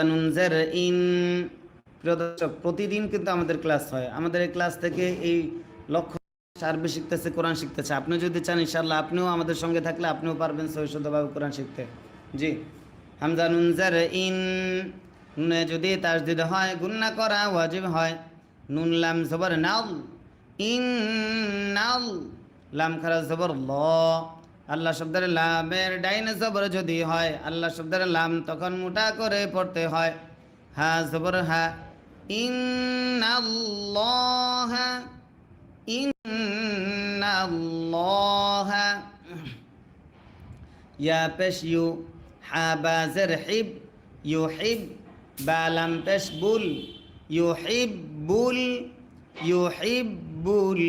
নুনজের in. প্রিয় দর্শক, প্রতিদিন কিন্তু আমাদের ক্লাস হয়। আমাদের এই ক্লাস থেকে এই লক্ষ্য আরবি শিখতেছে, কোরআন শিখতেছে। আপনি যদি চান ইনশাআল্লাহ আপনিও আমাদের সঙ্গে থাকলে আপনিও পারবেন সহি শুদ্ধভাবে কোরআন শিখতে। জি, হামজা নুনজের ইন, নুনে যদি তাসদিদ হয় গুন্না করা ওয়াজিব হয়। নুন লাম জবর নাল, ইন নাল, লাম খারা জবর ল। আল্লাহ শব্দের লামের ডাইনে জবর যদি হয়, আল্লাহ শব্দের লাম তখন মোটা করে পড়তে হয়। হা জবর হা, ইন্নাল্লাহ, ইন্নাল্লাহ। ইয়া পেশ ইউ, হা বা জের হিব, ইউহিব, বা লাম পেশ বুল, ইউহিব্বুল, ইউহিব্বুল।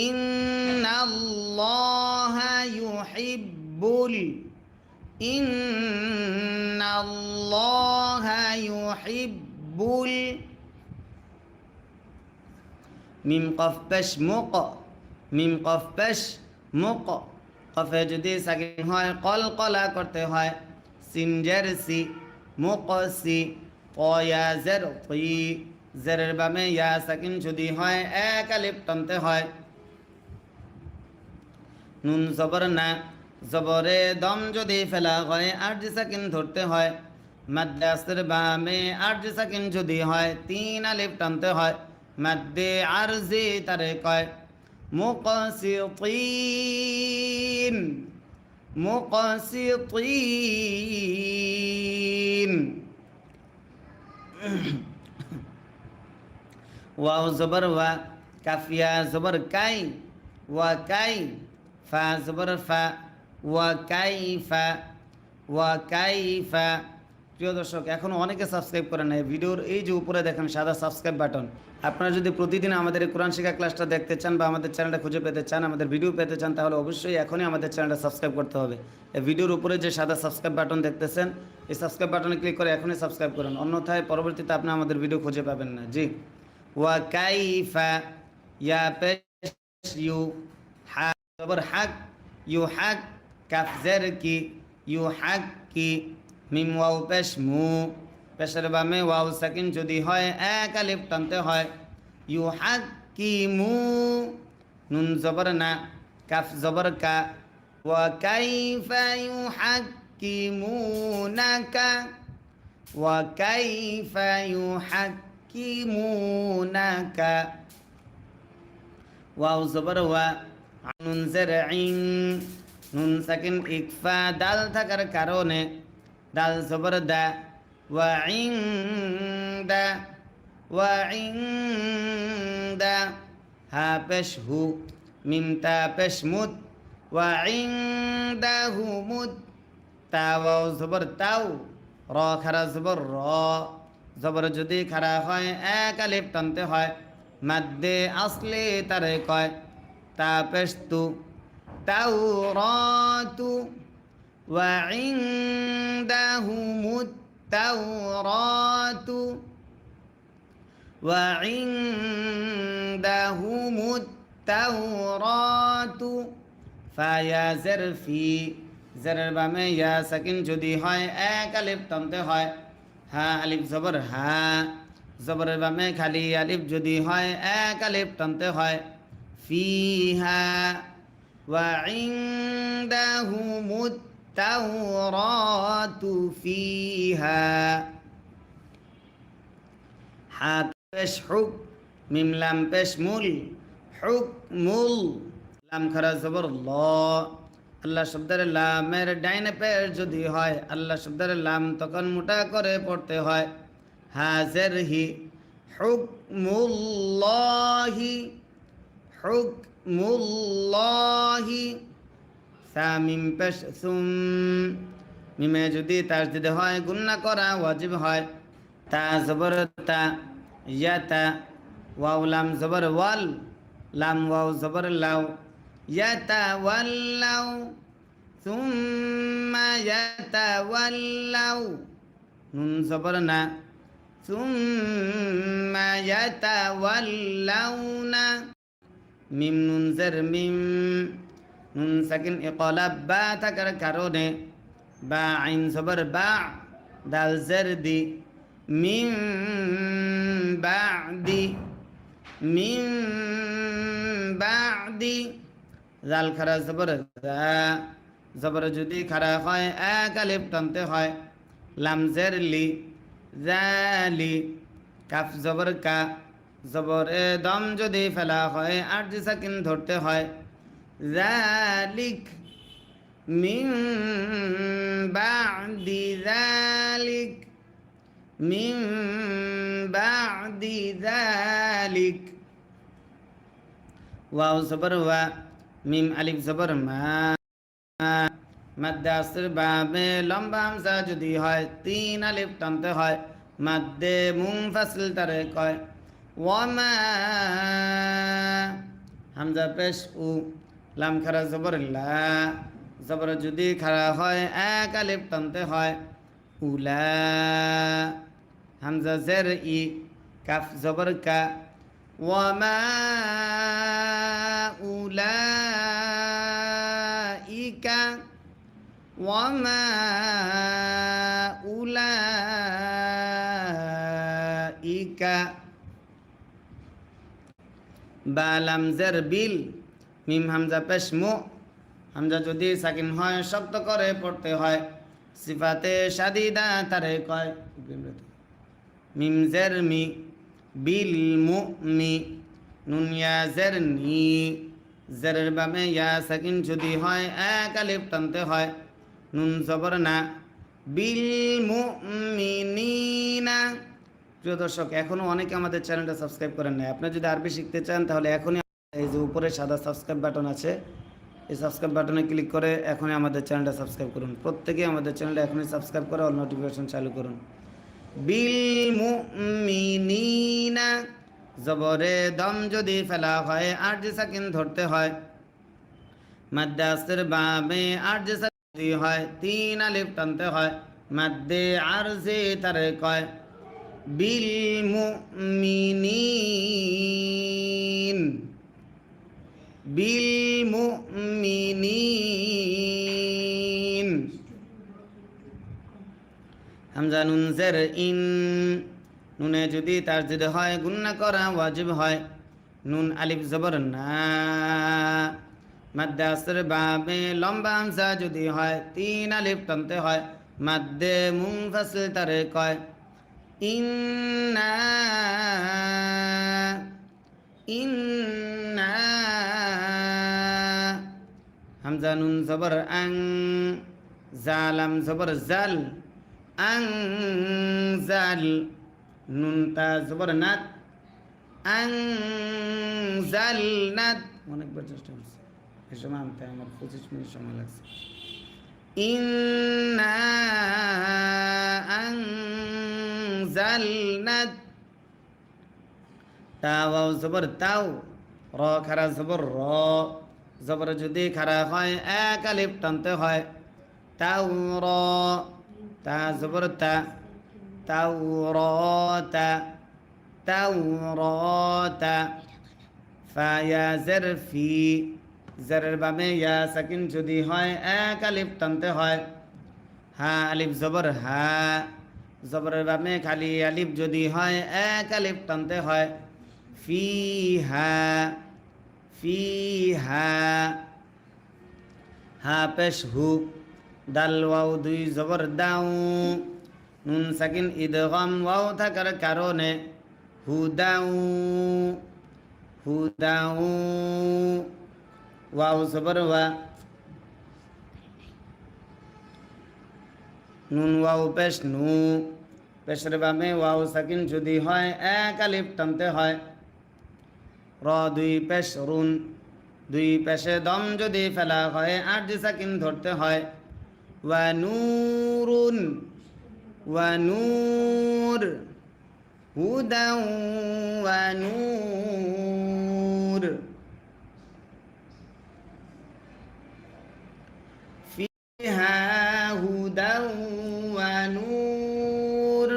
ইন্নাল্লাহা ইউহিব্বুল, ইন্নাল্লাহা ইউহিব্বুল। মিম কফ পেশ মুক, মিম কফ পেশ মুক। কফে যদি সাকিন হয় কলকলা করতে হয়। সিন জের সি, মুকসি। কয়া জের কি, জেরের বামে ইয়া সাকিন যদি হয় এক আলিফ টানতে হয়। নুন জবর না, জবরে দম যদি ফেলা হয় আরজি সাকিন ধরতে হয়। মাদ্দে আসরের বামে আরজি সাকিন যদি হয় তিন আলিফ টানতে হয়। মাদ্দে আরজি তারে কয় মুকসিতিন, মুকসিতিন। ওয়াও জবর ওয়া, কাফিয়া জবর কাই, ওয়া কাই। ফা জবর ফা, ওয়া কাইফা, ওয়া কাইফা। প্রিয় দর্শক, এখনও অনেকে সাবস্ক্রাইব করেন না। ভিডিওর এই যে উপরে দেখেন সাদা সাবস্ক্রাইব বাটন, আপনারা যদি প্রতিদিন আমাদের এই কোরআন শিক্ষা ক্লাসটা দেখতে চান বা আমাদের চ্যানেলটা খুঁজে পেতে চান, আমাদের ভিডিও পেতে চান, তাহলে অবশ্যই এখনই আমাদের চ্যানেলটা সাবস্ক্রাইব করতে হবে। এই ভিডিওর উপরে যে সাদা সাবস্ক্রাইব বাটন দেখতেছেন, এই সাবস্ক্রাইব বাটনে ক্লিক করে এখনই সাবস্ক্রাইব করুন, অন্যথায় পরবর্তীতে আপনি আমাদের ভিডিও খুঁজে পাবেন না। জি, ওয়া কাইফা, ইয়া পেশ ইউ, হা জবর হাক, ইউ হাক। কাফ জের কি, ইউ হাক কি। মিম ওয়াও পেশ মু, পেশের বামে ওয়াও সাকিন যদি হয় এক আলিফ টানতে হয়। ইউ হাক কি মু। নুন জবর না, কাফ জবর কা। ওয়া কাইফা ইউ হাক কি মু নাকা, ওয়া কাইফা ইউ হাক কি মু নাকা। ওয়াও জবর ওয়া, নুন জের ইন, নুন সাকিন ইকফা দাল থাকার কারণে দাল জবর দা। ওয়া ইনদা, ওয়া ইনদা। হা পেশ হু, মিম তা পেশ মুদ। ওয়া ইনদাহু মুদ। তা ওয়াও জবর তাও, র খারা জবর র। জবর যদি খারা হয় এক আলিফ টানতে হয়। মাদ্দে আসলে তারে কয় তা পেশ তু, তাও রাতু। ওয়া ইনদাহুমুত তাওরাতু, ওয়া ইনদাহুমুত তাওরাতু। ফা ইয়া জের ফি, জেরের বামে ইয়া সাকিন যদি হয় এক আলিফ টানতে হয়। হা আলিফ জবর হা, জবরের বামে খালি আলিফ যদি হয় এক আলিফ টানতে হয়। ফিহা, ওয়া ইনদাহুমুত তাওরাতু ফিহা। হা পেশ হুক, মিম লাম পেশ মুল, হুক মুল। লাম খারা জবর ল, আল্লাহ শব্দের লামের ডাইনে পেশ যদি হয় আল্লাহ শব্দের লাম তখন মোটা করে পড়তে হয়। হাজের হি, হুকমুল্লাহি, হুকমুল্লাহি। সা মিম পেশ সুম, মিমে যদি তাসদিদ হয় গুন্না করা ওয়াজিব হয়। তা জবর তা, ইয়াতা। ওয়াও লাম জবর ওয়াল, লাম ওয়াও জবর লাও। ইয়াতাওয়াল্লাউ, সুম্মা ইয়াতাওয়াল্লাউ। নুন জবর না, সুম্মা ইয়াতাওয়াল্লাউনা। মিম নুন জের মিম, নুন সাকিন ইকলাব বা থাকার কারণে বা আইন জবর বা, দাল জের দি মিন বাদি মিন বাদি জাল খারা জবর জা জবর যদি খারা হয় এক আলিফ টানতে হয় লাম জের লি জালি কাফ জবর কা জবর দম যদি ফেলা হয় আর যে সাকিন ধরতে হয় জালিক মিন বাদি জালিক মিন বাদি জালিক ওয়াও জবর ওয়া মিম আলিফ জবর মা মাদ্দে আসর বাবে লম্বা হামজা যদি হয় তিন আলিফ টানতে হয় মাদ্দে মুনফাসিল তারে কয় ওয়ামা হামজা পেশ উ লাম খারা জবর লা জবর যদি খারা হয় এক আলিফ টানতে হয় উলা হামজা জের ই কাফ জবর কা ওয়ামা উলাইকা ওয়ামা উলাইকা বা লাম জের বিল মিম হামজা পেশ মু হামজা যদি সাকিন হয় শক্ত করে পড়তে হয় সিফাতে শাদিদা তারে কয় মিম জের মি বিল মুমি নুন ইয়া জের নি জেরের বামে ইয়া সাকিন যদি হয় এক আলিফ টানতে হয় নুন জবর না বিল মুমিনিনা। প্রিয় দর্শক, এখনও অনেকে আমাদের চ্যানেলটা সাবস্ক্রাইব করেন নাই। আপনি যদি আরবি শিখতে চান তাহলে এখনই এই যে উপরে সাদা সাবস্ক্রাইব বাটন আছে, এই সাবস্ক্রাইব বাটনে ক্লিক করে এখনই আমাদের চ্যানেলটা সাবস্ক্রাইব করুন। প্রত্যেকেই আমাদের চ্যানেলটা এখনই সাবস্ক্রাইব করে অল নোটিফিকেশন চালু করুন। বিল মুমিনিনা জবরে দম যদি ফেলা হয় আর যে সাকিন ধরতে হয় মাদ্দে আসর বাবে আর যে সাকিন যদি হয় তিন আলিফ টানতে হয় মাদ্দে আরজে তারে কয় বিল মুমিনিন বিল মুমিনিন। হামজা নুন জের ইন নুনে যদি তার যদি হয় গুন্না করা ওয়াজিব হয় নুন আলিফ জবর না মাদ্দে আসর বাবে লম্বা হামজা যদি হয় তিন আলিফ টানতে হয় মাদ্দে মুনফাসিল তারে কয় ইন্না ইন্না হামজা নুন জবর আং জালাম জবর জাল আং জাল নুন তা জবর নাত আং জাল নাত। অনেকবার চেষ্টা করছি, এই সময় আনতে আমার 25 মিনিট সময় লাগছে। ইন্না আং জাল নাত তা ওয়াও জবর তাও র খারা জবর র জবর যদি খারা হয় এক আলিফ টানতে হয় তাও র তা জবর তা তাও র তা তাও র তা ফা ইয়া জের ফি জেরের বামে ইয়া সাকিন যদি হয় এক আলিফ টানতে হয় হা আলিফ জবর হা জবরের বামে খালি আলিফ যদি হয় এক আলিফ টানতে হয় ফিহা ফিহা হা পেশ হু দাল ওয়াও দুই জবর দাও নুন সাকিন ইদগাম ওয়াও থাকার কারণে হুদাউ হুদাউ ওয়াও জবর ওয়া নুন ওয়াও পেশ নু পেশের বামে ওয়াও সাকিন যদি হয় এক আলিফ টানতে হয় র দুই পেশ রুন দুই পেশে দম যদি ফেলা হয় আর যে সাকিন ধরতে হয় ওয়া নূরুন ওয়া নূর হুদাউ ওয়া নূর ফিহা হুদাউ ওয়া নূর।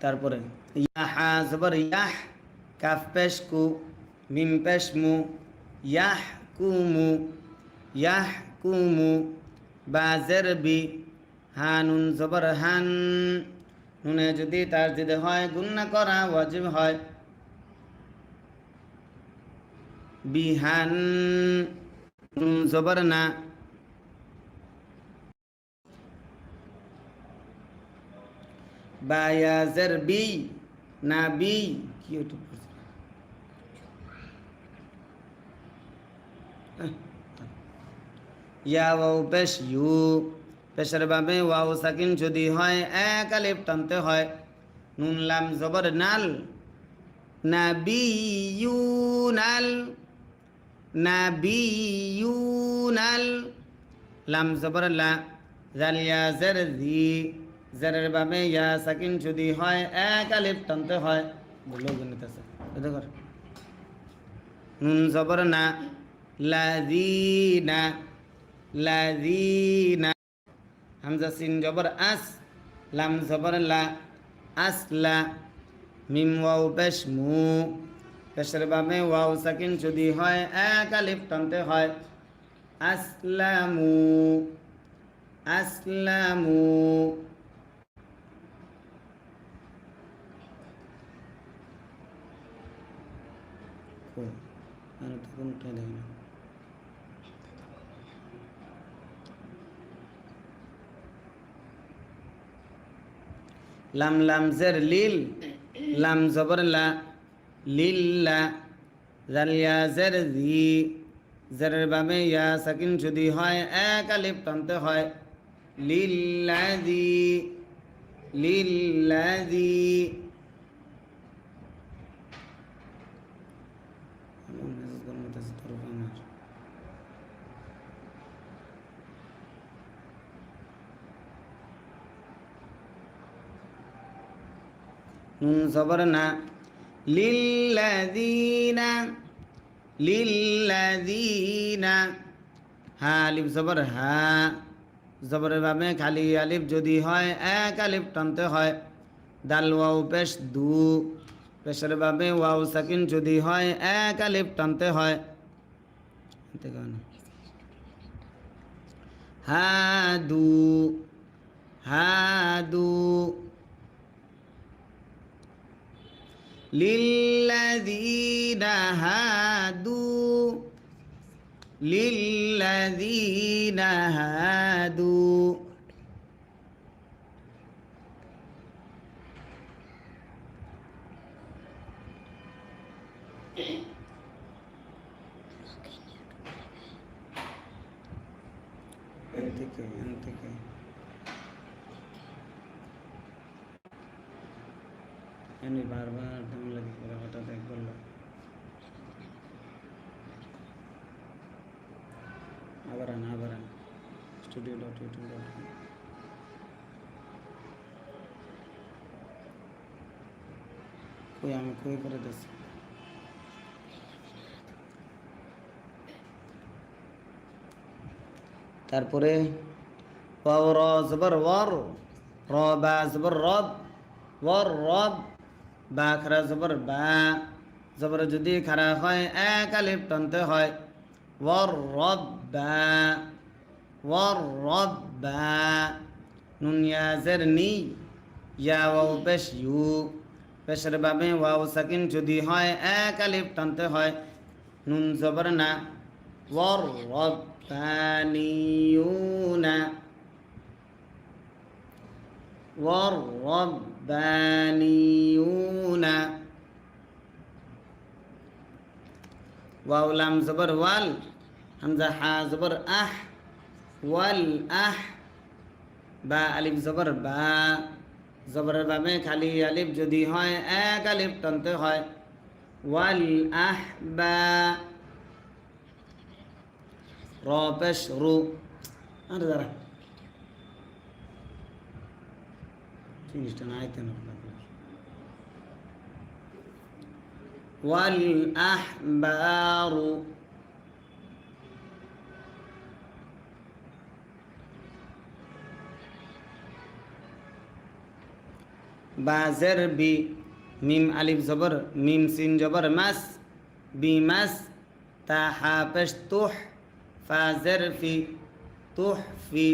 তারপরে ইয়া হা জবর ইয়াহ, কাফ পেশ কু, মিম পেশ মু, ইয়াহ কুমু, ইয়াহ কুমু, বা জের বি, হা নুন জবর হান, নুনে যদি তার যদি হয় গুণনা করা ওয়াজিব হয়। বিহান, নুন জবর না, বা ইয়া জের বি, না বি, কি ওটা ইয়া ওয়াও পেশ ইউ, পেশের বাবে ওয়াও সাকিন যদি হয় এক আলিফ টানতে হয়। নুন লাম জবর নাল, নাবিয়ুনাল, নাবিয়ুনাল, লাম জবর লা, জাল ইয়া জের জি, জেরের বাবে ইয়া সাকিন যদি হয় এক আলিফ টানতে হয়। বলো গণিত আছে দেখো। নুন জবর না, লাযিনা, লাযিনা, হামজা সিন জবর আস, লাম জবর লা, আসলা, মিম ওয়াও পেশ মু, পেশের বাবে ওয়াও সাকিন যদি হয় এক আলিফ টানতে হয়। আসলামু, আসলামু, কোনটা দেখি না। লাম লাম জের লিল, লাম জবর লা, লিল্লা, জাল ইয়া জের জি, জেরের বাবে ইয়া সাকিন যদি হয় এক আলিফ টানতে হয়। লিল্লাযী, লিল্লাযী, নুন জবর না, লিল্লাযীনা, লিল্লাযীনা, হা আলিফ জবর হা, জবরের বাবে খালি আলিফ যদি হয় এক আলিফ টানতে হয়। দাল ওয়াও পেশ দু, পেশের বাবে ওয়াও সাকিন যদি হয় এক আলিফ টানতে হয়। হাদু, হাদু, লিল্লাযীনা হাদু, লিল্লাযীনা হাদু, থেকে আমি বারবার দম লাগে করে হঠাৎ এক বললো আবার আন studio.youtube.com কই আমি কই করে দিচ্ছি। তারপরে ওয়াও র জবর ওয়ার, র বা জবর রব, ওয়ার রব, বা খারা জবর বা, জবর যদি খারা হয় এক আলিফ টানতে হয়। ওয়ার রব্বা, ওয়ার রব্বা, নুন ইয়া জের নি, ইয়া ওয়াও পেশ ইউ, পেশের বাবে ওয়াও সাকিন যদি হয় এক আলিফ টানতে হয়। নুন জবর না, ওয়ার রব্বানিয়ুনা, ওয়ার রব্বানিয়ুনা, ওয়াও লাম জবর ওয়াল, হামজা হা জবর আহ, ওয়াল আহ, বা আলিফ জবর বা, জবরের বাবে খালি আলিফ যদি হয় এক আলিফ টানতে হয়। ওয়াল আহ বা, র পেশ রু, আর দাঁড়া জিনিসটা না আইতেন ওয়াল আহবারু, বা জের বি, মিম আলিফ জবর, মিম সিন জবর মাস, বি মাস, তা হা পেশ তুহ, ফা জের ফি, তুহ ফি,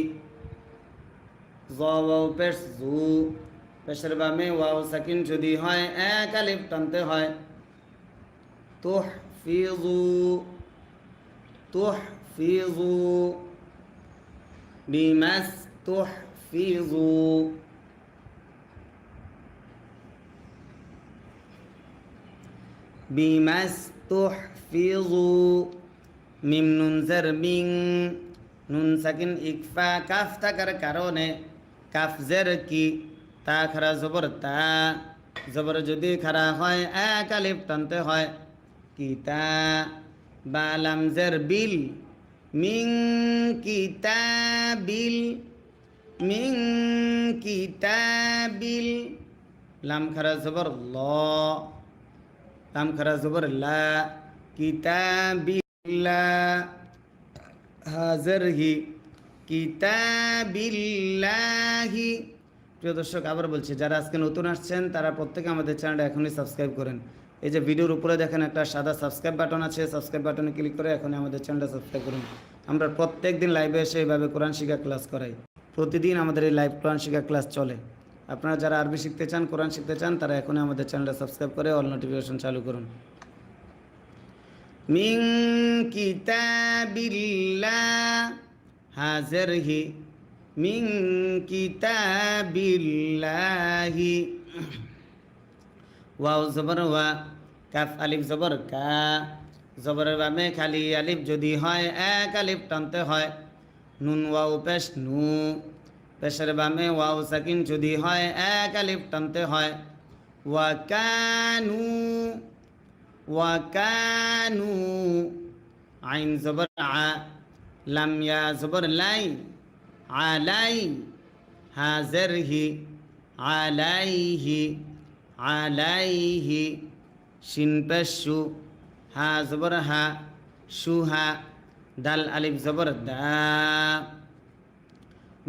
জ ওয়াও পেশ জু, পেশের বামে ওয়াও সাকিন যদি হয় এক আলিফ টানতে হয়, তুহ ফিজু, তুহ ফিজু, বিমাস তুহ ফিজু, বিমাস তুহ ফিজু, মিম নুন জের মিং, নুন সাকিন ইকফা কাফ থাকার কারণে কাফ জের কি, তা খারা জবর তা, জবর যদি খারা হয় এক আলিফ টানতে হয়, কিতা, বা লাম জের বিল, মিং কিতাবিল, মিং কিতাবিল, লাম খারা জবর ল, লাম খারা জবর লা, কিতাবিল্লা, হাজার হি, কিতাবিল্লাহি। প্রিয় দর্শক, আবার বলছি, যারা আজকে নতুন আসছেন তারা প্রত্যেকে আমাদের চ্যানেলটা এখনই সাবস্ক্রাইব করেন। এই যে ভিডিওর উপরে দেখেন একটা সাদা সাবস্ক্রাইব বাটন আছে, সাবস্ক্রাইব বাটনে ক্লিক করে এখনই আমাদের চ্যানেলটা সাবস্ক্রাইব করুন। আমরা প্রত্যেক দিন লাইভে এসে এইভাবে কোরআন শিক্ষা ক্লাস করাই। প্রতিদিন আমাদের এই লাইভ কোরআন শিক্ষা ক্লাস চলে। আপনারা যারা আরবি শিখতে চান, কোরআন শিখতে চান, তারা এখনই আমাদের চ্যানেলটা সাবস্ক্রাইব করে অল নোটিফিকেশন চালু করুন। মিন কিতাবিল্লাহ, হাজার হি, মিন কিতাবিল্লাহি, ওয়াও জবর ওয়া, কাফ আলিফ জবর কা, জবরের বামে খালি আলিফ যদি হয় এক আলিফ টানতে হয়, নুন ওয়াও পেশ নু, পেশের বামে ওয়াও সাকিন যদি হয় এক আলিফ টানতে হয়, ওয়াকানু, ওয়াকানু, আইন জবর আ, লাম ইয়া জবর লাই, আলাই, হাজার হি, আলাইহি, আলাইহি, শিন পেশ শু, হা জবর হা, শুহা, দাল আলিফ জবর দা,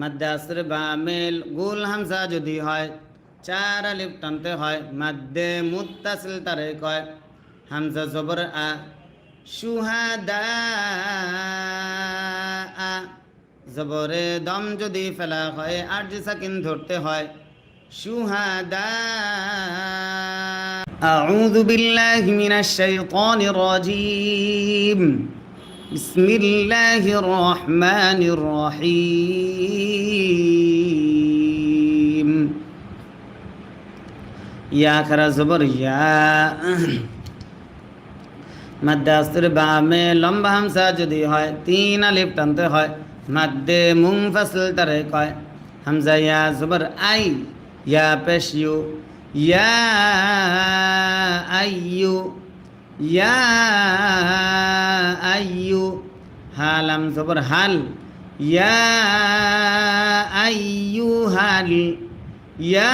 মাদ্দে আসর বামেল গোল হামজা যদি হয় চার আলিফ টানতে হয়, মাদ্দে মুত্তাসিল তারে কয়, হামজা জবর আ, শুহাদা, জবরে দম যদি ফেলা হয় আরজি সাকিন ধরতে হয়, শুহাদা। আউযু বিল্লাহি মিনাশ শাইতানির রাজীম, বিসমিল্লাহির রহমানির রহিম। ইয়া খারা জবর ইয়া, মাদ্দে আসর বামে লম্বা হামসা যদি হয় তিন আলিফ টানতে হয়, মাদ্দে মুনফাসিল তারে কয়, হামজা ইয়া জবর আই, ইয়া পেশ ইউ, ইয়া আইয়ু, ইয়া আইয়ু, হালাম জবর হাল, ইয়া আইয়ুহাল, ইয়া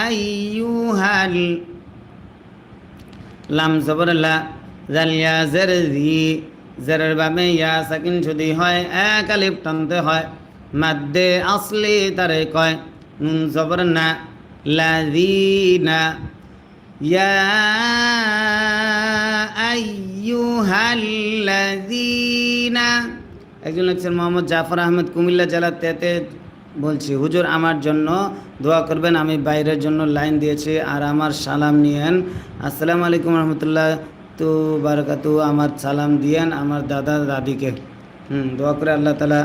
আইয়ুহাল, লাম জবর লা, জাল ইয়া জের জি, জেরের বামে ইয়া সাকিন যদি হয় এক আলিফ টানতে হয়, মাদ্দে আসলি তারে কয়, নুন জবর না, লাযিনা, ইয়া আইয়ুহাল্লাযিনা। একজন লিখছেন মোহাম্মদ জাফর আহমেদ, কুমিল্লা জেলা তেতে, বলছি হুজুর আমার জন্য দোয়া করবেন, আমি বাইরের জন্য লাইন দিয়েছি, আর আমার সালাম নিয়েন। আসসালামু আলাইকুম রহমতুল্লাহ তো বারাকাতু, আমার সালাম দিয়েন আমার দাদা দাদিকে। দোয়া করে আল্লাহ তালা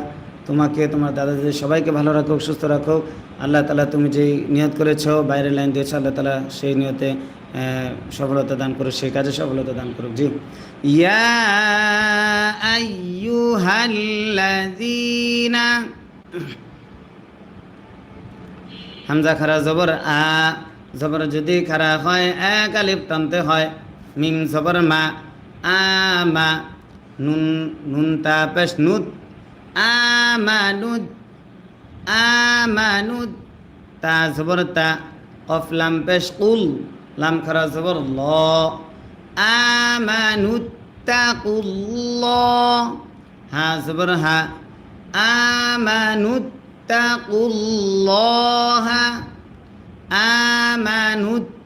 তোমাকে, তোমার দাদা দাদি সবাইকে ভালো রাখুক, সুস্থ রাখুক। আল্লাহ তালা তুমি যেই নিয়ত করেছো, বাইরের লাইন দিয়েছো, আল্লাহ তালা সেই নিয়তে সফলতা দান করুক, সেই কাজে সফলতা দান করুক। জি, ইয়া আইয়ুহাল্লাযীনা, হামজা খারা জবর আ, জবর যদি খারা হয় এক আলিফ টানতে হয়, মিম জবর মা, আমা, নুন, নুন তা পেশ নুত, আমানুদ, আমানুদ, তা জবর তা, কফ লাম পেশ কুল, লাম খারা জবর ল, আমানুত্তাকুল্লাহ, হা জবর হা, আমানুত্তাকুল্লাহ, আমানুত্তাকুল্লাহা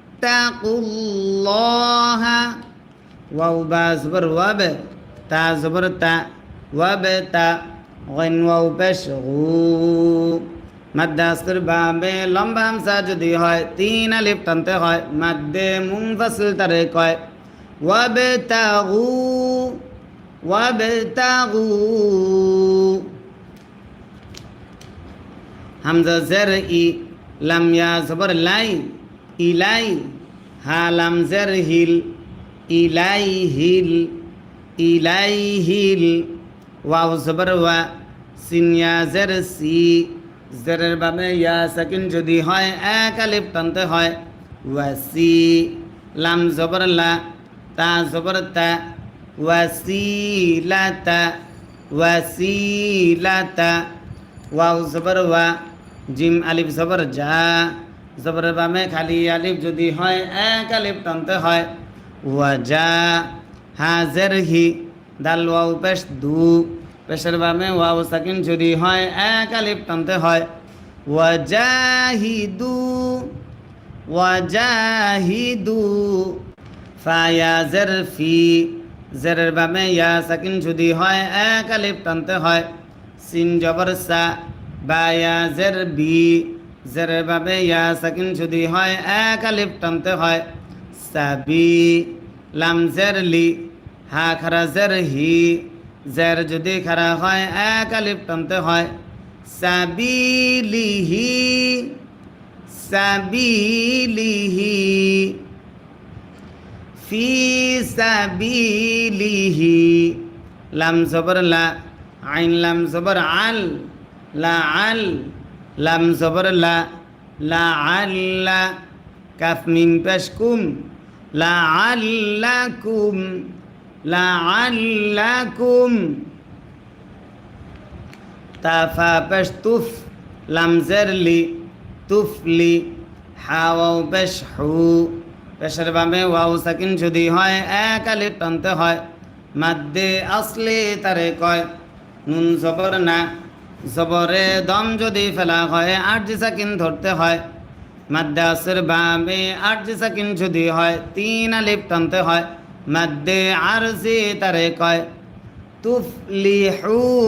ওয়াও বা জবর ওয়াব তা জবর তা ওয়াব তা গইন ওয়াও পেশ গু মাদ্দে আসর বাবে লম্বা হামজা যদি হয় তিন আলিফ টানতে হয় মাদ্দে মুনফাসিল তারে কয় ওয়াবতাগু ওয়াবতাগু হামজা জের ই লাম ইয়া জবর লাই ইলাই হা লাম জের হিল ইলাইহিল ইলাইহিল ওয়াও জবর ওয়া সিন ইয়া জের সি জেরের বামে ইয়া সাকিন যদি হয় এক আলিফ টানতে হয় ওয়াসি লাম জবর লা তা জবর তা ওয়াসিলাতা ওয়াসিলাতা ওয়াও জবর ওয়া জিম আলিফ জবর যা জবরের বামে খালি আলিফ যদি হয় এক আলিফ টানতে হয় ওয়াজা হাজের হি দাল ওয়াও পেশ দু পেশের বামে ওয়াও সাকিন যদি হয় এক আলিফ টানতে হয় ওয়াজাহিদু ওয়াজাহিদু ফায়া জের ফি জেরের বামে ইয়া সাকিন যদি হয় এক আলিফ টানতে হয় সিন জবর সা বায়া জের বি জেরের বামে ইয়া সাকিন যদি হয় এক আলিফ টানতে হয় সাবি লাম জের লি হা খারা জের হি জের যদি খারা হয় এক আলিফ টানতে হয় সাবিলিহি সাবিলিহি ফি সাবিলিহি লাম জবর লা আইন লাম জবর আল লা আল লাম জবর লা লা আল্লা কাফ মিম পেশ কুম লা আল্লাকুম লা আল্লাকুম তাফা পেশ তুফ লাম জের লি তুফলি হাওয়াও পেশ হু পেশের বামে ওয়াও সাকিন যদি হয় এক আলিফ টানতে হয় মাদ্দে আসলে তারে কয় নুন জবর না জবরে দম যদি ফেলা হয় আরজি সাকিন ধরতে হয় মাদ্দে আসর বামে আরজি সাকিন যদি হয় তিন আলিফ টানতে হয় মাদ্দে আরজি তারে কয় তুফলিহুন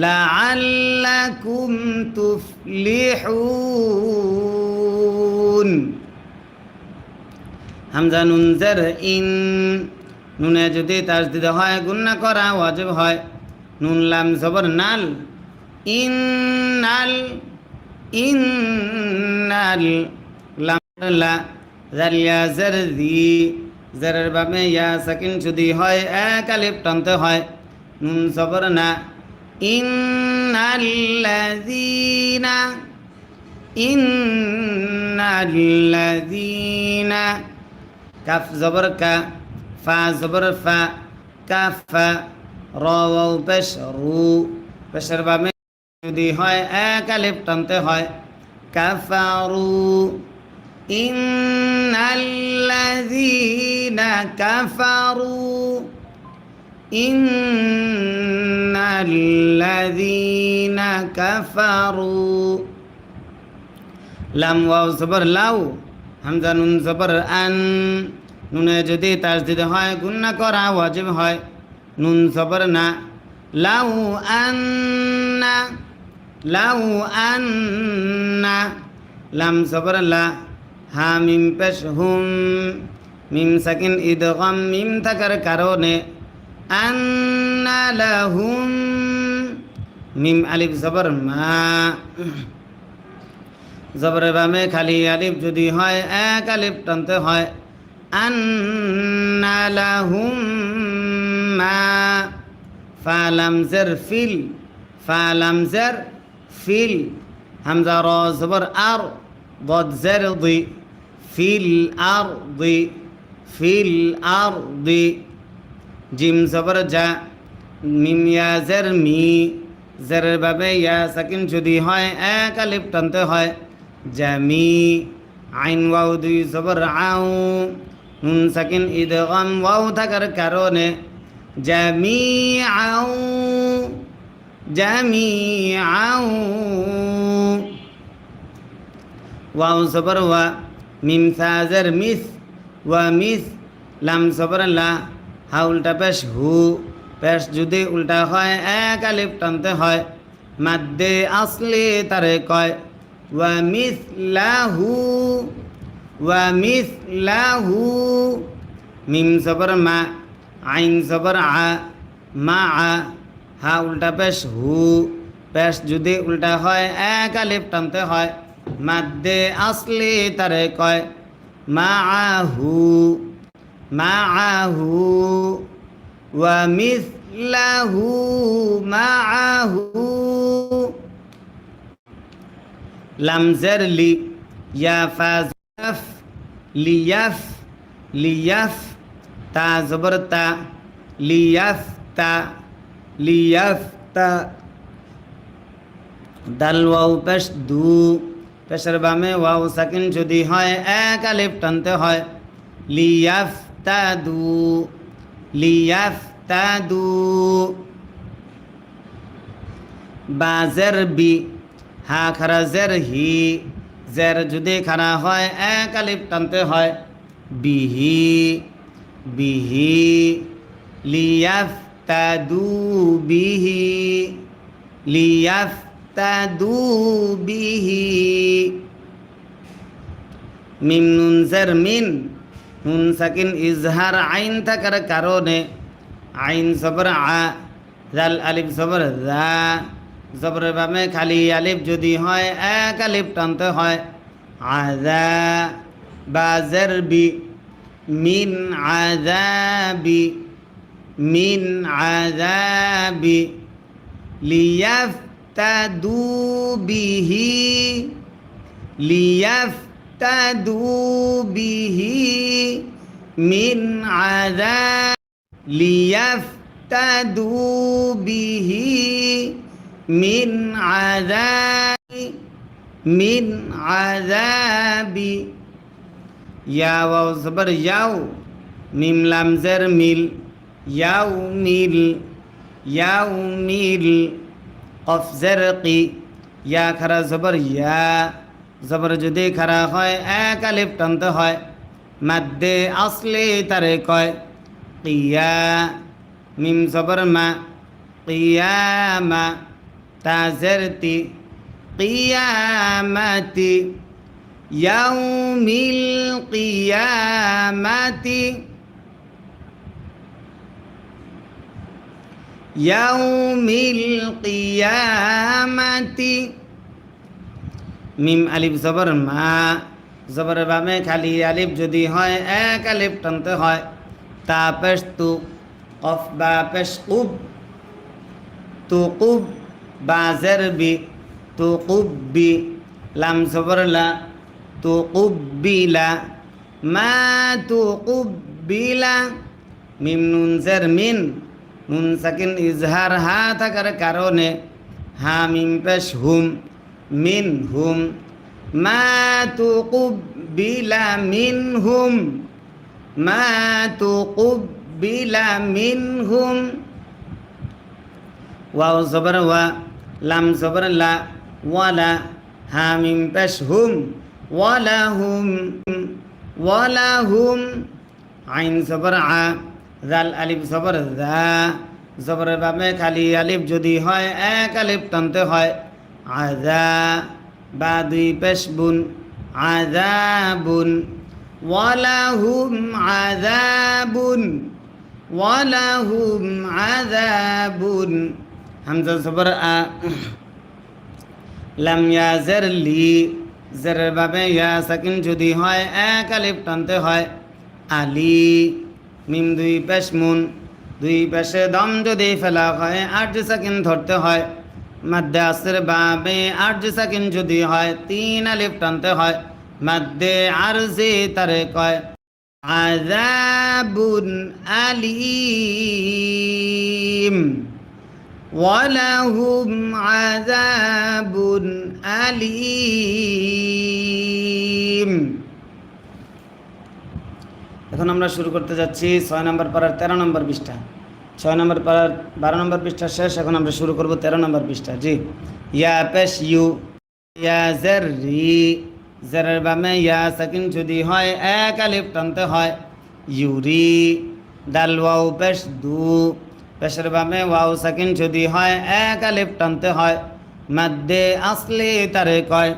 লাআল্লাকুম তুফলিহুন হামজা নুন জের ইন নুনে যদি তাসদিদ হয় গুন্না করা ওয়াজিব হয় নুন লাম জবর নাল ইন্নাল ইন্নাল লাম লা জালিয়া জের দি জেরের বামে ইয়া সাকিন যদি হয় এক আলিফ টানতে হয় নুন জবর না ইন্নাল্লাযীনা ইন্নাল্লাযীনা কাফ জবর কা ফা জবর ফা কাফা র ওয়াও পেশ রু পেশের বামে যদি হয় এক আলিফ টানতে হয় কাফারু ইন্নাল্লাযীনা কাফারু ইন্নাল্লাযীনা কাফারু লাম ওয়াও জবর লাউ হামজা নুন জবর আন নুনে যদি তাসদিদ হয় গুন্না করা ওয়াজিব হয় নুন জবর না লাউ আন্না লাউ আন্না লাম জবর লা হা মিম পেশ হুম মিম সাকিন ইদগাম মিম থাকার কারণে আন্না লাহুম মিম আলিফ জবর মা জবরের বামে খালি আলিফ যদি হয় এক আলিফ টানতে হয় আন্না লাহুম মা ফা লাম জের ফিল ফা লাম জের ফিল হামজা র জবর আর ضاد زر ضي في الأرض في الأرض জিম জবর যা মিম ইয়া জের মি জেরের বাবে ইয়া সাকিন যদি হয় এক আলিফ টানতে হয় জামি আইন ওয়াও দুই জবর আউ নুন সাকিন ইদগাম ওয়াও থাকার কারণে জামি আউ জামি আউ ওয়াও জবর ওয়া মিম সাজের মিস ওয়া মিস লাম জবর লা হা উল্টা পেশ হু পেশ যদি উল্টা হয় এক আলিফ টানতে হয় মাদ্দে আসলি তারে কয় ওয়া মিস লাহু ওয়া মিস লাহু মিম জবর মা আইন জবর আ মা আ হা উল্টা পেশ হু পেশ যদি উল্টা হয় এক আলিফ টানতে হয় মাদ্দে আসলি তারে কয় মা আহু মা আহু ওয়া মিসলাহু মা আহু লামজের লি ইয়া ফাজাফ লিয়াফ লিয়াফ তা জবর তা লিয়াফতা লিয়াফতা দাল ওয়াও পেশ দু পেশের বামে ওয়াও সাকিন যদি হয় এক আলিফ টানতে হয় লিয়াফতাদু লিয়াফতাদু বাজের বি হা খারা জের হি জের যদি খারা হয় এক আলিফ টানতে হয় বিহি বিহি লিয়াফতাদু বিহি লিয়াফতাদু বিহি মিম নুন জের মিন নুন সাকিন ইজহার আইন থাকার কারণে আইন জবর আ জাল আলিফ জবর জা জবরের বামে খালি আলিফ যদি হয় এক আলিফ টানতে হয় আযা বাজের বি মিন আযাবি মিন আযাবি লিয়াফতাদু বিহি লিয়াফতাদু বিহি মিন আযাব লিয়াফতাদু বিহি মিন আযাবি মিন আযাবি ইয়া ওয়াও জবর ইয়াও মিম লাম জের মিল ইয়াও মিল ইয়াও মিল কফ জের কি ইয়া খারা জবর ইয়া জবর যদি খারা হয় এক আলিফ টানতে হয় মাদ্দে আসলি তারে কয় কিয়া মিম জবর মা কিয়ামা তা জের তি কিয়ামাতি ইয়াউমিল কিয়ামাতি ইয়াউমিল কিয়ামাতি মিম আলিফ জবর মা জবর বামে খালি আলিফ যদি হয় এক আলিফ টানতে হয় তা পেশ তু কফ বা পেশ কুব তুকুব বাজের বি তুকুব্বি লাম জবর লা তুকুব্বিলা মা তুকুব্বিলা মিম নুন জের মিন নুন সাকিন ইজহার হা থাকার কারণে হা মিম পেশ হুম মিন হুম মা তুকুব্বিলা মিন হুম মা তুকুব্বিলা মিন হুম ওয়াও জবর ওয়া লাম জবর লা ওয়ালা হা মিম পেশ হুম ওয়ালাহুম ওয়ালাহুম আইন জবর আ জাল আলিফ জবর জা জবরের বামে খালি আলিফ যদি হয় এক আলিফ টানতে হয় আযা বা দুই পেশ বুন আযাবুন ওয়ালাহুম আযাবুন ওয়ালাহুম আযাবুন হামজা জবর আ লাম ইয়া জের লি জেরের বামে ইয়া সাকিন যদি হয় এক আলিফ টানতে হয় আলি মিম দুই পেশ মুন দুই পেশে দম যদি ফেলা হয় আট সাকিন ধরতে হয় মাদ্দে আসের বাবে আট সাকিন যদি হয় তিন আলিফ টানতে হয় মাদ্দে আরজি তারে কয় আযাবুন আলীম ওয়ালাহুম আযাবুন আলীম। এখন আমরা শুরু করতে যাচ্ছি 6 নম্বর পারার 13 নম্বর পৃষ্ঠা। 6 নম্বর পারার 12 নম্বর পৃষ্ঠা শেষ, এখন আমরা শুরু করব 13 নম্বর পৃষ্ঠা। জি, ইয়া পেশ ইউ, ইয়া জের রি, জেরের বামে ইয়া সাকিন যদি হয় এক আলিফ টানতে হয় ইউরি দাল ওয়াও পেশ দু পেশের বামে ওয়াও সাকিন যদি হয় এক আলিফ টানতে হয় মাদ্দে আসলি তারে কয়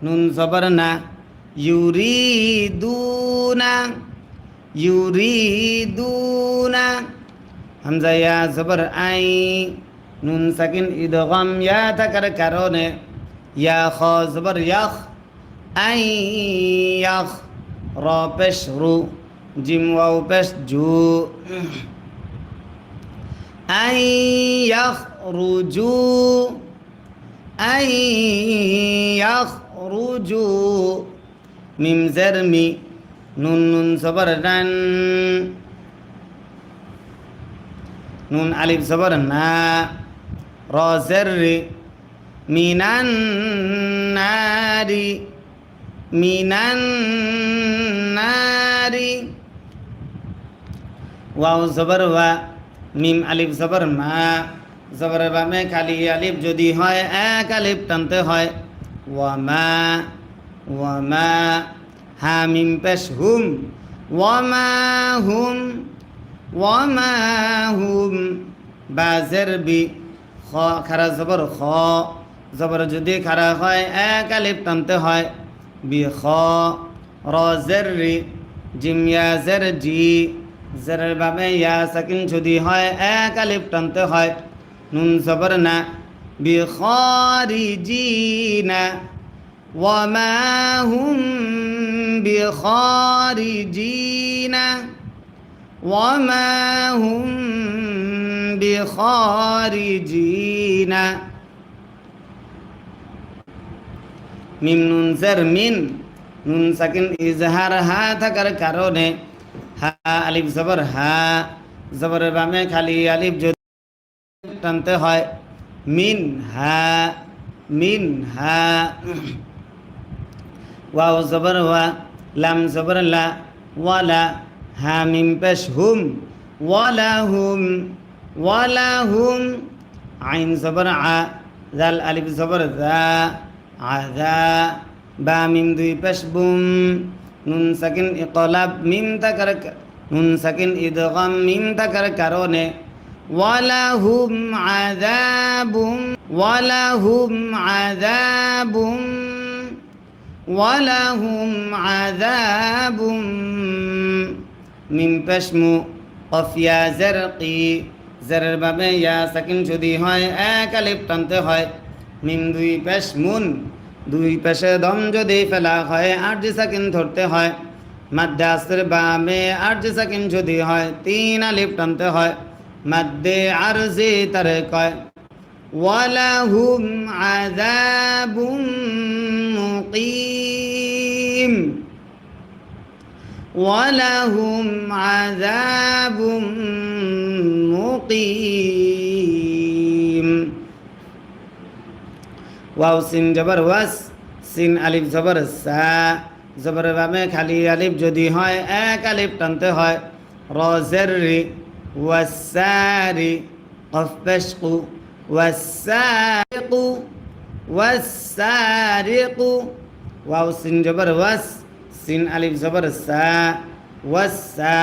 নুন জবর না ইউরিদুনা ইউরিদুনা হামজা ইয়া জবর আই নুন সাকিন ইদগাম ইয়া থাকার কারণে ইয়া খ জবর ইয়াখ আই ইয়াখ র পেশ রু জিম ওয়াও পেশ জু আই ইয়াখ রুজু আই ইয়াখ রুজু মিম জের মি নুন নুন জবর নান নুন আলিফ জবর না র জের রি মিনান নারি মিনান নারি ওয়াও জবর ওয়া মিম আলিফ জবর মা জবর বামে খালি আলিফ যদি হয় এক আলিফ টানতে হয় ওয়ামা ওয়ামা হা মিম পেশ হুম ওয়ামা হুম ওয়ামা হুম বা জের বি খ খারা জবর খ জবর যদি খারা হয় এক আলিফ টানতে হয় বি খ র জের রি জিম ইয়া জের জি জেরের বামে ইয়া সাকিন যদি হয় এক আলিফ টানতে হয় নুন জবর না বি খারিজিনা ওয়ামা হুম বি খারিজিনা ওয়ামা হুম বি খারিজিনা মিম নুন জের মিন নুন সাকিন ইজহার হা থাকার কারণে হা আলিফ জবর হা জবরের বামে খালি আলিফ যদি টানতে হয় মিন হা মিন হা ওয়াও জবর ওয়া লাম জবর লা ওয়ালা হা মিম পেশ হুম ওয়ালা হুম ওয়ালা হুম আইন জবর আ জাল আলিফ জবর দা আযা বা মিম দুই পেশ বুম নুন সাকিন ইকলাব মিম তাকার নুন সাকিন ইদগাম মিম তাকার কারণে ওয়ালাহুম আযাবুম ওয়ালাহুম আযাবুম ওয়ালাহুম আযাবুম মিম পেশ মু কফ ইয়া জারকি জারের বাবে ইয়া সাকিন যদি হয় এক আলিফ টানতে হয় মিম দুই পেশ মুন দুই পেশে দম যদি ফেলা হয় আরজি সাকিন ধরতে হয় মাদ্দে আসর বামে আরজি সাকিন যদি হয় তিন আলিফ টানতে হয় মাদ্দে আরজি তারে কয় ওয়ালাহুম আযাবুম মুকিম ওয়ালাহুম আযাবুম মুকিম ওয়াও সিন জবর ওয়াস সিন আলিফ জবর সা জবর বামে খালি আলিফ যদি হয় এক আলিফ টানতে হয় র জের রি ওয়াসারি কফ পেশ কু ওয়াসারিকু ওয়াসারিকু ওয়াও সিন জবর ওয়াস সিন আলিফ জবর সা ওয়াসা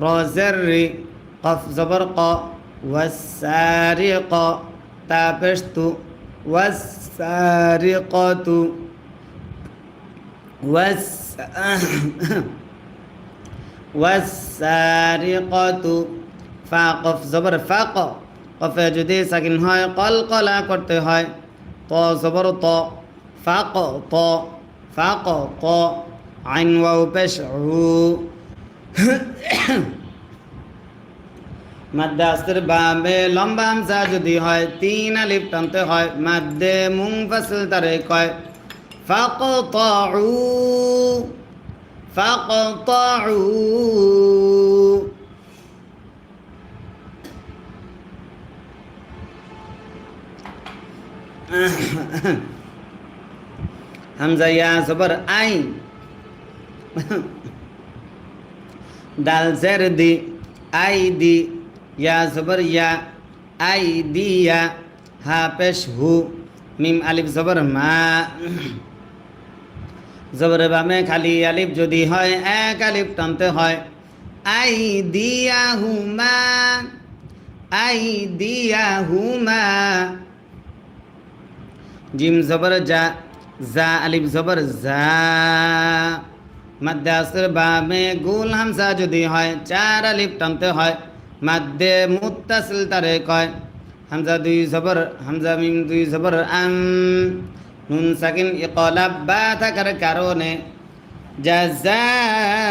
র জের রি কফ জবর ক ওয়াসারিক তা পেশ তু والسارقة والسارقة ফাকফ জবর ফাক কফে যদি সাকিন হয় কলকলা করতে হয় ত জবর ত ফাক ত ফাক ত আইন ওয়াও পেশ উ মাদ্দে আসর বামে লম্বা হামজা যদি হয় তিন আলিফ টানতে হয় মাদ্দে মুনফাসিল তারে কয় ফাকতাউ ফাকতাউ হামজা ইয়া জবর আই দাল জের দি আই দি ইয়া জবর ইয়া আই দিয়া হা পেশ হু মিম আলিফ জবর মা জবর বামে খালি আলিফ যদি হয় এক আলিফ টানতে হয় আইদিয়াহুমা আইদিয়াহুমা জিম জবর জা জা আলিফ জবর জা মাদ্দে আসর বামে গুল হামজা যদি হয় চার আলিফ টানতে হয় মাদ্দে মুত্তাসিল তারে কয় হামজা দুই জবর হামজা মিম দুই জবর নুন সাকিন ইকলাব বা থাকার কারণে জাযাআম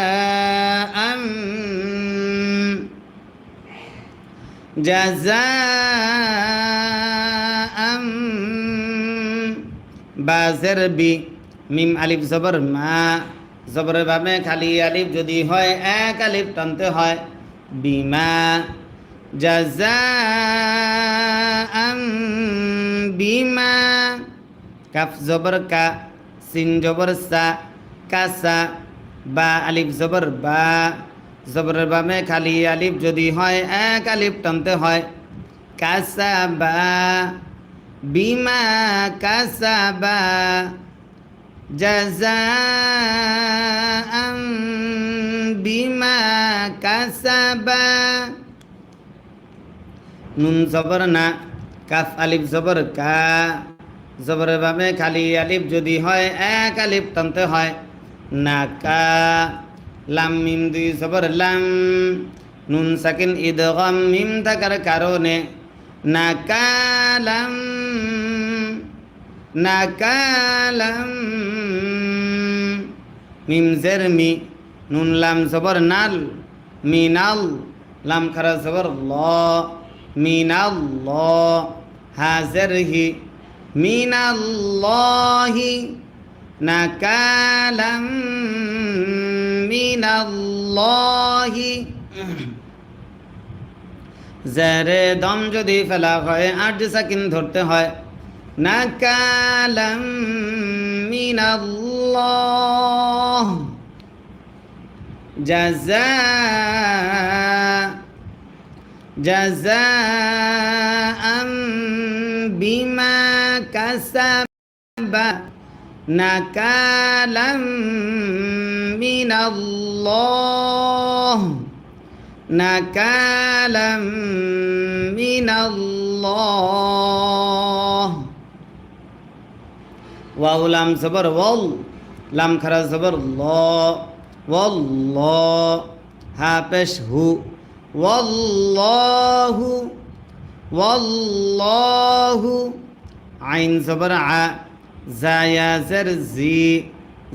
জাযাআম বাজের বি মিম আলিফ জবর মা জবর বামে খালি আলিফ যদি হয় এক আলিফ টানতে হয় বিমা জাযাআম বিমা কাফ জবর কা সিন জবর সা কাসা বা আলিফ জবর বা জবর বামে খালি আলিফ যদি হয় এক আলিফ টানতে হয় কাসা বা বিমা কাসা বা জাযাআম বিমা কাসাবা নুন জবর না কাফ আলিফ জবর কা জবর বামে খালি আলিফ যদি হয় এক আলিফ টানতে হয় নাকা লাম মিম দুই জবর লাম নুন সাকিন ইদগাম মিম থাকার কারণে নাকালাম নাকালাম মিম জের মি নুন লাম জবর নাল মিনাল লাম খারা জবর ল মিনাল্লাহ হাজের হি মিনাল্লাহি নাকালাম মিনাল্লাহি জেরে দম যদি ফেলা হয় আট সাকিন ধরতে হয় নাকালাম মিনাল্লাহ জাযাআম বিমা কাসাবা নাকালাম মিনাল্লাহ নাকালাম মিনাল্লাহ ওয়াও লাম জবর ওয়াল লাম খারা জবর ল ওয়াল্লাহ হা পেশ হু ওয়াল্লাহু ওয়াল্লাহু আইন জবর আ জা ইয়া জের জি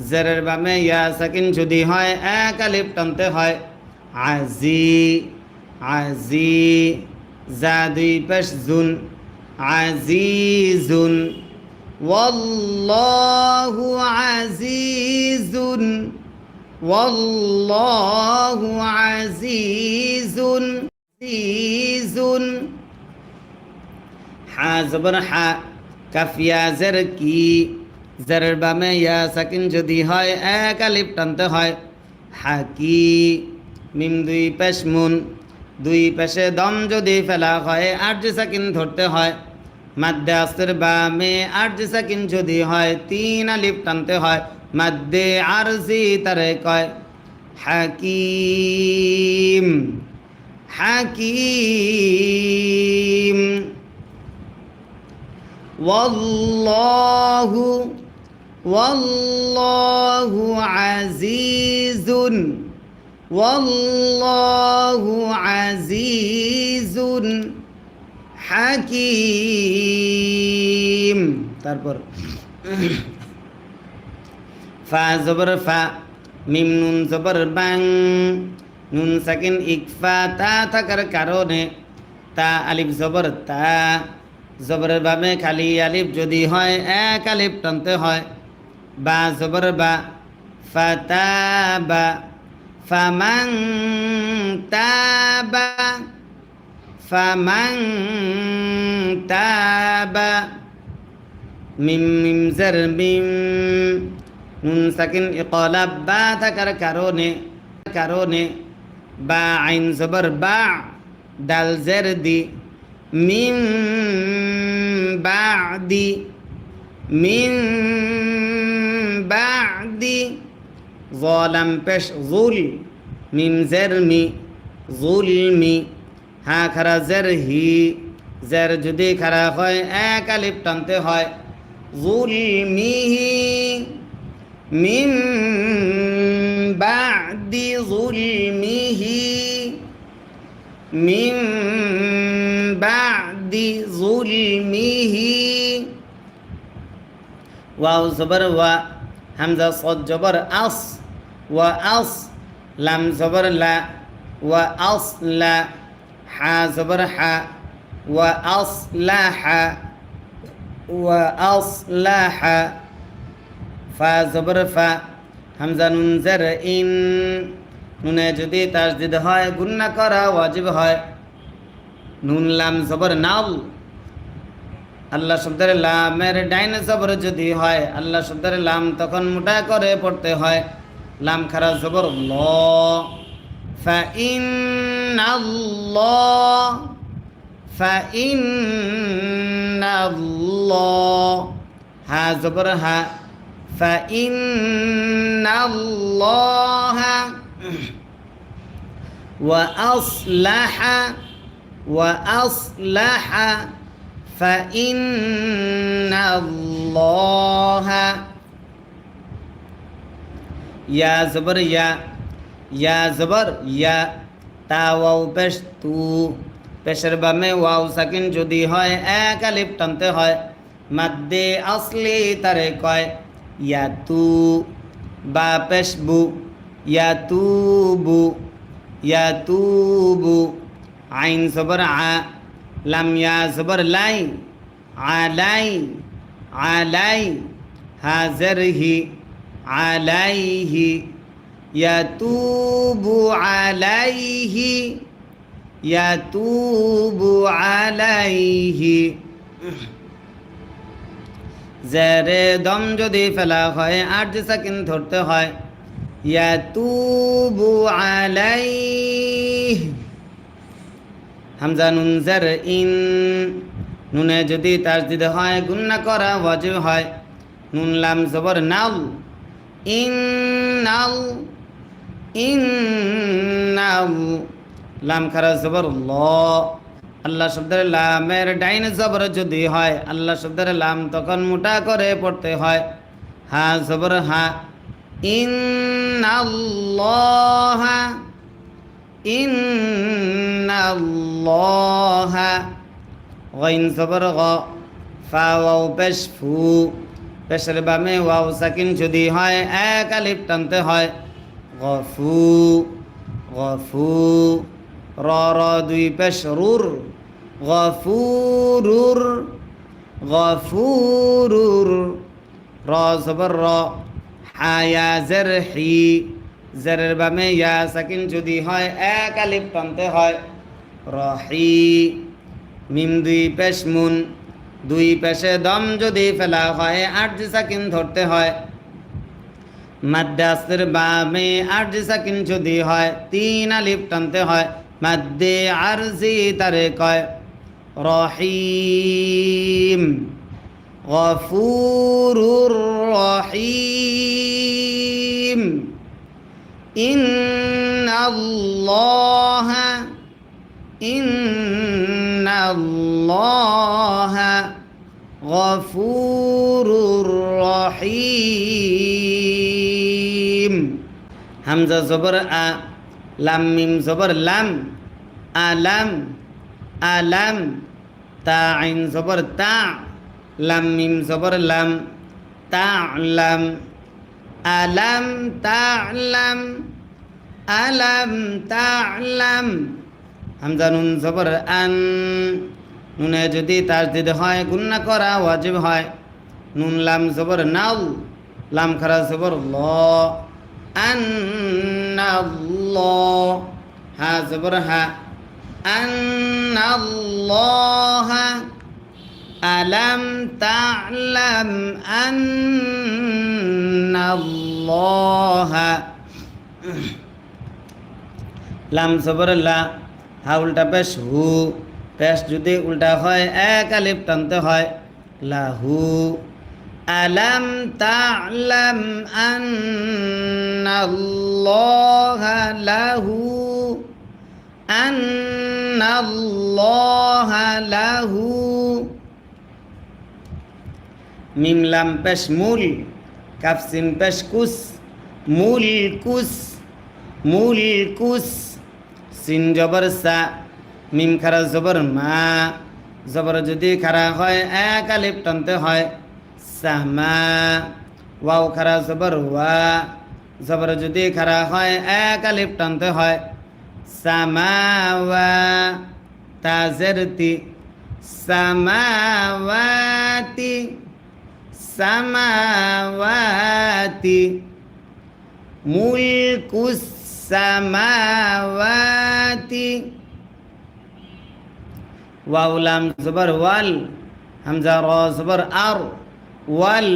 জেরের বামে ইয়া সাকিন যদি হয় এক আলিফ টানতে হয় আজি আজি জা দুই পেশ জুন আজিজুন ওয়াল্লাহু আজিজুন ওয়াল্লাহু আজিজুন আজিজুন হা জবর হা কাফ ইয়া জের কি জেরের বামে ইয়া সাকিন যদি হয় এক আলিফ টানতে হয় হাকি মিম দুই পেশ মুন দুই পেশে দম যদি ফেলা হয় আট সাকিন ধরতে হয় মাদ্দে আসর বামে আট সাকিন যদি হয় তিন আলিফ টানতে হয় মাদ্দে আরজি তারে কয় হাকিম হাকিম ওয়াল্লাহু ওয়াল্লাহু আজিজুন ওয়াল্লাহু আজিজুন হাকিম তারপর ফা জবর ফা মিম নুন জবর বাং নুন সাকিন ইকফা তা থাকার কারণে তা আলিফ জবর তা জবরের বামে খালি আলিফ যদি হয় এক আলিফ টানতে হয় বা জবর বা ফাতাবা ফামান তাবা ফামান তাবা মিম মিম জের মিম নুন সাকিন ইকলাব বা থাকার কারণে বা আইন জবর বা দাল জের দি মিন বাদি বাদি লাম পেশ জুল মিম জের মি জুলমি হা খারা জের হি জের যদি খারা হয় এক আলিফ টানতে হয় জুলমিহি মিম বাদি জুলমিহি মিম বাদি জুলমিহি ওয়াও জবর ওয়া হামজা সদ জবর আস ওয়া আস লাম জবর লা ওয়া আসলা হা জবর হা ওয়া আসলাহা ওয়া আসলাহা ফা জবর ফা হামজা নুন জের ইন নুনে যদি তাসদিদ হয় গুন্না করা ওয়াজিব হয় নুন লাম জবর নাল আল্লাহ শব্দের লামের ডাইন জবর যদি হয় আল্লাহ শব্দের লাম তখন মোটা করে পড়তে হয় লাম খারা জবর ল ফাইন্নাল্লাহ ফাইন্নাল্লাহ হা জবর হা ফাইন্নাল্লাহ ওয়া আসলাহা فإن الله يا زبر يا زبر يا তা ওয়াও পেশ তু পেশের বামে ওয়াও সাকিন যদি হয় এক আলিফ টানতে হয় মাদ্দে আসলি তারে কয় ইয়া তু বা পেশ বু ইয়া তুবু আইন জবর আ লাম ইয়া জবর লাই আলাই হাজরহি আলাইহি ইয়াতুবু আলাইহি জেরে দম যদি ফেলা হয় আট সেকেন্ড ধরতে হয় ইয়াতুবু আলাইহি হামজা নুন জের ইন নুনে যদি তাসদিদ হয় গুন্না করা ওয়াজিব হয় নুন লাম জবর নাল ইন্নাল লাম খারা জবর ল আল্লাহ শব্দের লামের ডাইন জবর যদি হয় আল্লাহ শব্দের লাম তখন মোটা করে পড়তে হয় হা জবর হা ইন্নাল্লাহা গাইন জবর গ ফা ওয়াও পেশ ফু পেশের বামে ওয়াও সাকিন যদি হয় এক আলিফ টানতে হয় গফু র র দুই পেশ রুর গফুরুর র জবর র হায়া জের হি জেরের বামে ইয়া সাকিন যদি হয় এক আলিফ টানতে হয় রহি মিম দুই পেশ মুন দুই পেশে দম যদি ফেলা হয় আট সাকিন ধরতে হয় মাদ্দাসের বামে আট সাকিন যদি হয় তিন আলিফ টানতে হয় মাদ্দে আরজি তারে কয় রহিম গফুরুর রহিম ইন্নাল্লাহা গফুরুর রহিম হামজা জবর আ লাম মিম জবর লাম আলাম তা আইন জবর তা লাম মিম জবর লাম তা'লাম আলাম তা'লাম হামজা নুন জবর আন নুনে যদি তাসদিদ হয় গুন্না করা ওয়াজিব হয় নুন লাম জবর নাল লাম খারা জবর ল আন্নাল্লাহ হা জবর হা আন্নাল্লাহ আলাম তা'লাম আন্নাল্লাহ লাম জবর লা হা উল্টা পেশ হু পেশ যদি উল্টা হয় এক আলিফ টানতে হয় লাহু ألم تعلم أن الله له মিম লাম পেশ মূল কাফ সিন পেশ কুস মুলকুস সিন জবর সা মিম খারা জবর মা জবর যদি খারা হয় এক আলিফ টানতে হয় সামা ওয়াও খারা জবর ওয়া জবর যদি খারা হয় এক আলিফ টানতে হয় সামাওয়া তাজরতি সামাওয়াতি মুলকুস সামাওয়াতি ওয়াও লাম জবর ওয়াল হামজা র জবর আর ওয়াল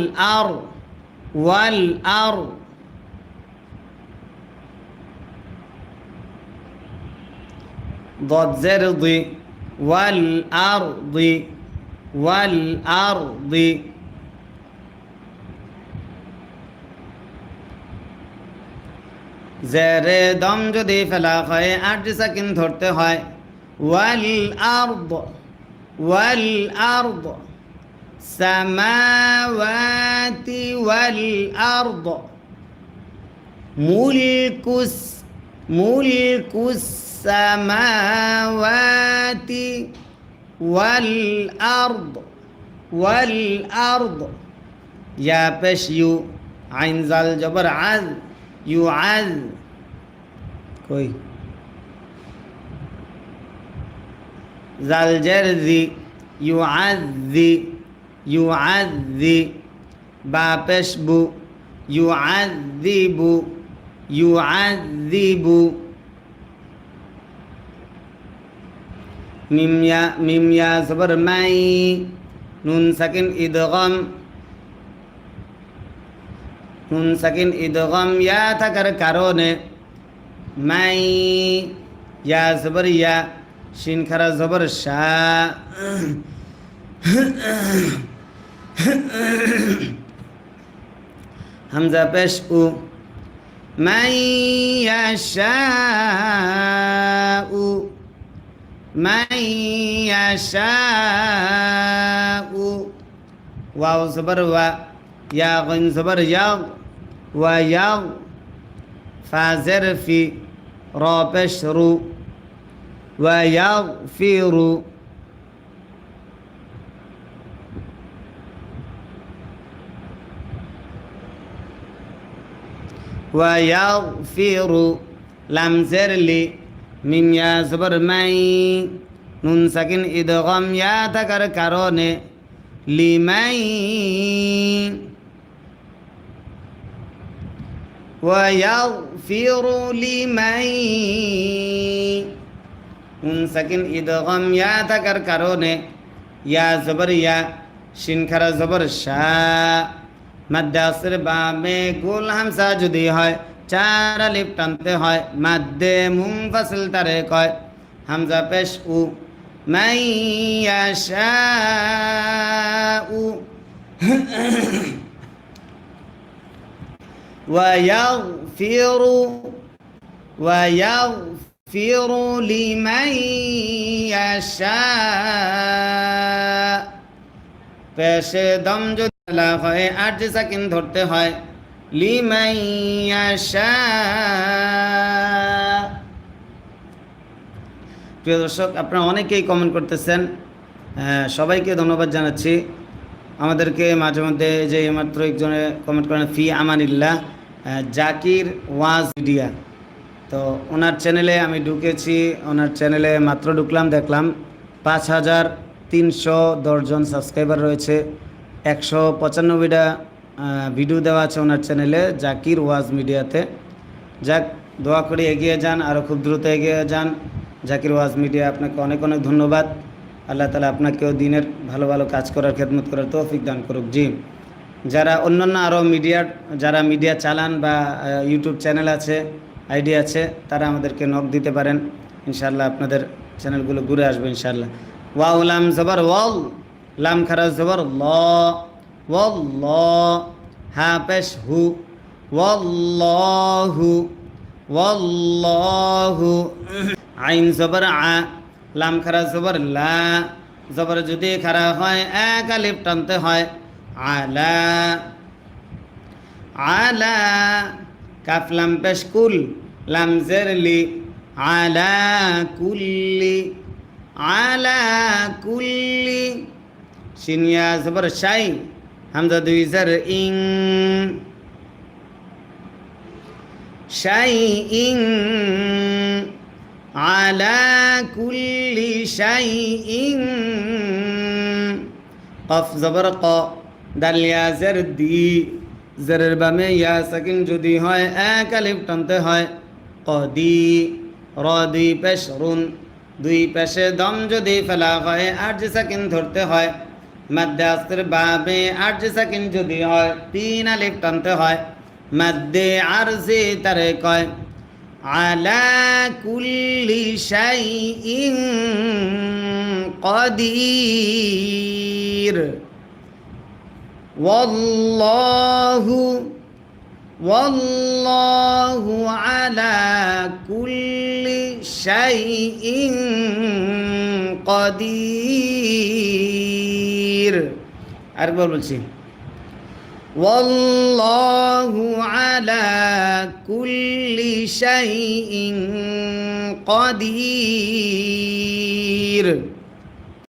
আর ضاد زرض والأرض জেরে দম যদি ফেলা হয় 8 সেকেন্ড ধরতে হয় والأرض সামাওয়াতি والأرض মুলকুস السماوات والأرض يا بش يو عين زال جبر عذ يعذ كوي زال جرذي يعذي با بش بو يعذب মিম ইয়া জবর মাই নুন সাকিন ইদগম ইয়া থাকার কারণে মাই ইয়া জবর ইয়া শিন খারা জবর শা হামজা পেশ উ মাই ইয়াশাউ من يشاء واو زبر و يا غين زبر يا ويا فازر في را بشر ويغفر ويغفر لم زر لي মিম ইয়া জবর মাই নুন সাকিন ইদগম ইয়া থাকার কারণে লিমাই ওয়ায়াগফিরু লিমাই নুন সাকিন ইদগম ইয়া থাকার কারণে ইয়া জবর ইয়া শিন খারা জবর শা মাদ্দাসের বামে গোল হামসা যদি হয় 4 আলিফ টানতে হয় মাদ্দে মুনফাসিল তারে কয় হামজা পেশ উ মাই ইয়াশাউ ওয়ায়াগফিরু লিমান ইয়াশা পেশে দম যদি হয় 8 সেকেন্ড ধরতে হয় লিমান ইয়াশা। প্রিয় দর্শক, আপনারা অনেকেই কমেন্ট করতেছেন, সবাইকে ধন্যবাদ জানাচ্ছি। আমাদেরকে মাঝে মধ্যে যে মাত্র একজনে কমেন্ট করেন ফি আমানিল্লাহ, জাকির ওয়াজ মিডিয়া, তো ওনার চ্যানেলে আমি ঢুকেছি। ওনার চ্যানেলে মাত্র ঢুকলাম, দেখলাম 5310 জন সাবস্ক্রাইবার রয়েছে, 195টা ভিডিও দেওয়া আছে ওনার চ্যানেলে জাকির ওয়াজ মিডিয়াতে। যাক, দোয়া করে এগিয়ে যান, আরও খুব দ্রুত এগিয়ে যান। জাকির ওয়াজ মিডিয়া, আপনাকে অনেক অনেক ধন্যবাদ। আল্লাহ তাআলা আপনাকেও দিনের ভালো ভালো কাজ করার, খেদমত করার তৌফিক দান করুক। জি, যারা অন্যান্য আরও যারা মিডিয়া চালান বা ইউটিউব চ্যানেল আছে, আইডি আছে, তারা আমাদেরকে নক দিতে পারেন। ইনশাআল্লাহ আপনাদের চ্যানেলগুলো ঘুরে আসবে ইনশাআল্লাহ। ওয়াও লাম জবর ওয়াল, লাম খারা জবর ল, والله ها পেশ হু والله والله আইন জবর আ লাম খারা জবর লা জবর যদি খারা হয় এক আলিফ টানতে হয় আলা আলা কাফ লাম পেশ কুল লাম জের লি আলা কুল্লি আলা কুল্লি শিনিয়া জবর শাই হামজা দুই জের ইং শাই ইং আলা কুল্লি শাই ইং কফ জবর ক দাল ইয়া জের দি জেরের বামে ইয়া সাকিন যদি হয় এক আলিফ টানতে হয় কদি র দুই পেশ রুন দুই পেশে দম যদি ফেলা হয় আট সাকিন ধরতে হয় মাদ্দে আস্তের বাবে আট সাকিন যদি হয় তিন আলিফ টানতে হয় মাদ্দে আরজি তারে কয় আলা কুল্লি শাইইন কদির والله على كل شيء قدير আরেকবার বলছি والله على كل شيء قدير